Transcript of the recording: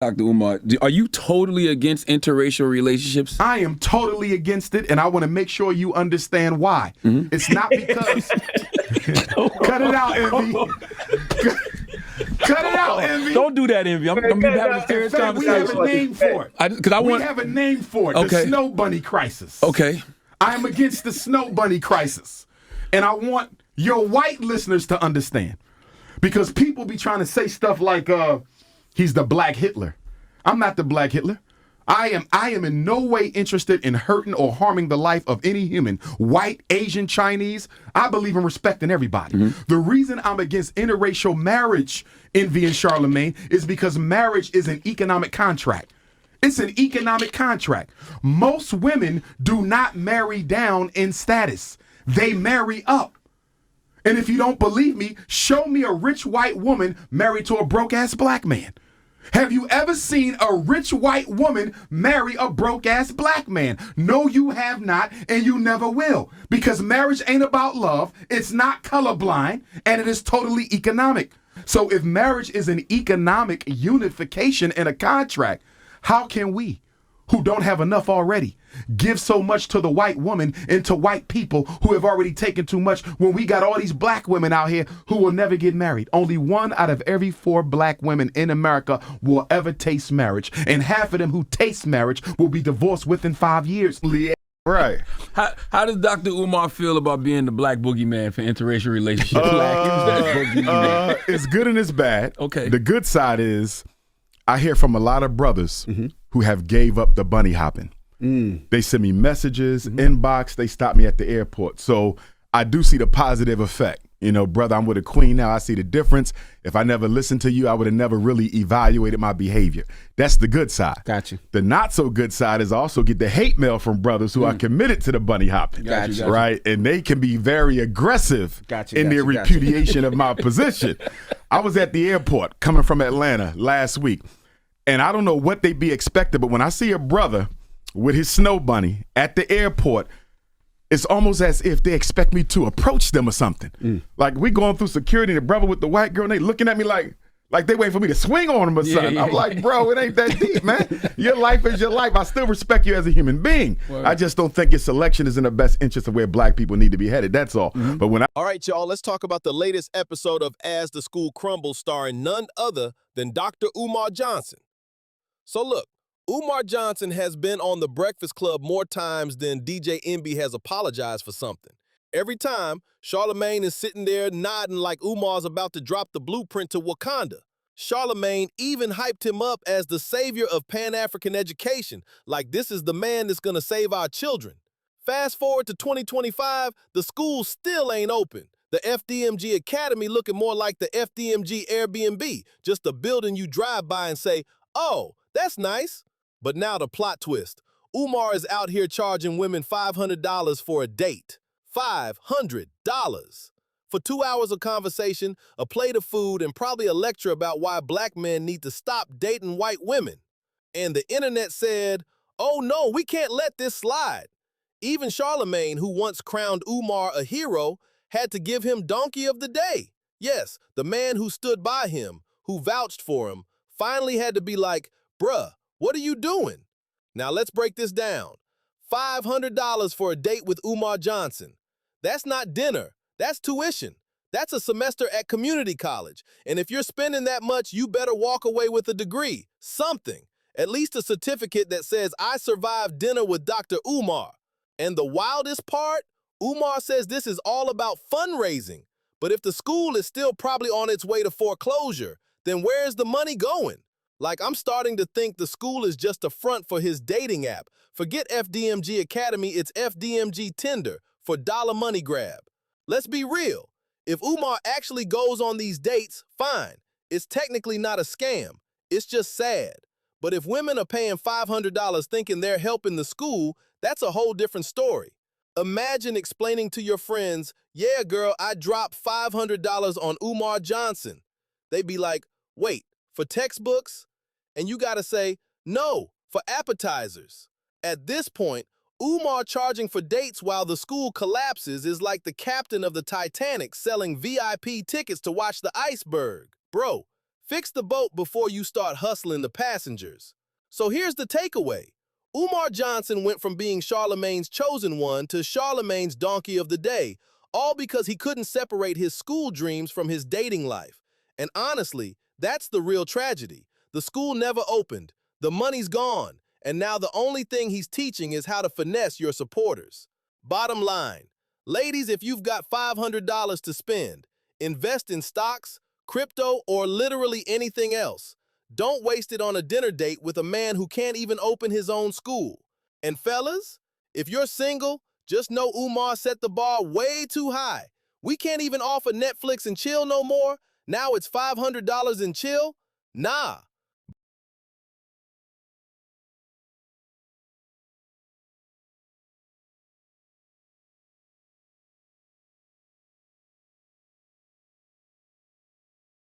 Dr. Umar, are you totally against interracial relationships? I am totally against it, and I want to make sure you understand why. It's not because. Cut it out, Envy. Cut it out, Envy. Don't do that, Envy. I'm gonna be having a serious conversation. We have a name for it. We have a name for it. Okay. The Snow Bunny Crisis. Okay. I am against the Snow Bunny Crisis, and I want your white listeners to understand, because people be trying to say stuff like, he's the Black Hitler. I'm not the Black Hitler. I am in no way interested in hurting or harming the life of any human, white, Asian, Chinese. I believe in respecting everybody. The reason I'm against interracial marriage, Envy and Charlemagne, is because marriage is an economic contract. It's an economic contract. Most women do not marry down in status. They marry up. And if you don't believe me, show me a rich white woman married to a broke-ass black man. Have you ever seen a rich white woman marry a broke-ass black man? No, you have not, and you never will. Because marriage ain't about love, it's not colorblind, and it is totally economic. So if marriage is an economic unification and a contract, how can we, who don't have enough already, give so much to the white woman and to white people who have already taken too much, when we got all these black women out here who will never get married? Only 1 out of every 4 black women in America will ever taste marriage, and half of them who taste marriage will be divorced within 5 years. Right. How does Dr. Umar feel about being the black boogeyman for interracial relationships? It's good and it's bad. Okay. The good side is I hear from a lot of brothers who have gave up the bunny hopping. They send me messages, inbox, they stop me at the airport. So I do see the positive effect. You know, brother, I'm with a queen now. I see the difference. If I never listened to you, I would have never really evaluated my behavior. That's the good side. Gotcha. The not so good side is I also get the hate mail from brothers who are committed to the bunny hopping. Gotcha. Right? And they can be very aggressive in their repudiation of my position. I was at the airport coming from Atlanta last week, and I don't know what they be expecting, but when I see a brother with his snow bunny at the airport, it's almost as if they expect me to approach them or something. Like we going through security, and the brother with the white girl, and they looking at me like they waiting for me to swing on them or something. I'm like, bro, it ain't that deep, man. Your life is your life. I still respect you as a human being. Word. I just don't think your selection is in the best interest of where black people need to be headed. That's all. But when All right, y'all, let's talk about the latest episode of As the School Crumbles, starring none other than Dr. Umar Johnson. So look, Umar Johnson has been on The Breakfast Club more times than DJ Envy has apologized for something. Every time, Charlemagne is sitting there nodding like Umar's about to drop the blueprint to Wakanda. Charlemagne even hyped him up as the savior of Pan-African education, like this is the man that's gonna save our children. Fast forward to 2025, the school still ain't open. The FDMG Academy looking more like the FDMG Airbnb, just a building you drive by and say, oh, that's nice. But now the plot twist. Umar is out here charging women $500 for a date. $500 for 2 hours of conversation, a plate of food, and probably a lecture about why black men need to stop dating white women. And the internet said, oh no, we can't let this slide. Even Charlemagne, who once crowned Umar a hero, had to give him Donkey of the Day. Yes, the man who stood by him, who vouched for him, finally had to be like, bruh, what are you doing? Now let's break this down. $500 for a date with Umar Johnson. That's not dinner. That's tuition. That's a semester at community college. And if you're spending that much, you better walk away with a degree. Something. At least a certificate that says, I survived dinner with Dr. Umar. And the wildest part, Umar says this is all about fundraising. But if the school is still probably on its way to foreclosure, then where's the money going? Like, I'm starting to think the school is just a front for his dating app. Forget FDMG Academy, it's FDMG Tinder for dollar money grab. Let's be real. If Umar actually goes on these dates, fine. It's technically not a scam. It's just sad. But if women are paying $500 thinking they're helping the school, that's a whole different story. Imagine explaining to your friends, yeah, girl, I dropped $500 on Umar Johnson. They'd be like, wait, for textbooks? And you gotta say, no, for appetizers. At this point, Umar charging for dates while the school collapses is like the captain of the Titanic selling VIP tickets to watch the iceberg. Bro, Fix the boat before you start hustling the passengers. So here's the takeaway. Umar Johnson went from being Charlemagne's chosen one to Charlemagne's donkey of the day, all because he couldn't separate his school dreams from his dating life. And honestly, that's the real tragedy. The school never opened, the money's gone, and now the only thing he's teaching is how to finesse your supporters. Bottom line, ladies, if you've got $500 to spend, invest in stocks, crypto, or literally anything else. Don't waste it on a dinner date with a man who can't even open his own school. And fellas, if you're single, just know Umar set the bar way too high. We can't even offer Netflix and chill no more. Now it's $500 and chill? Nah,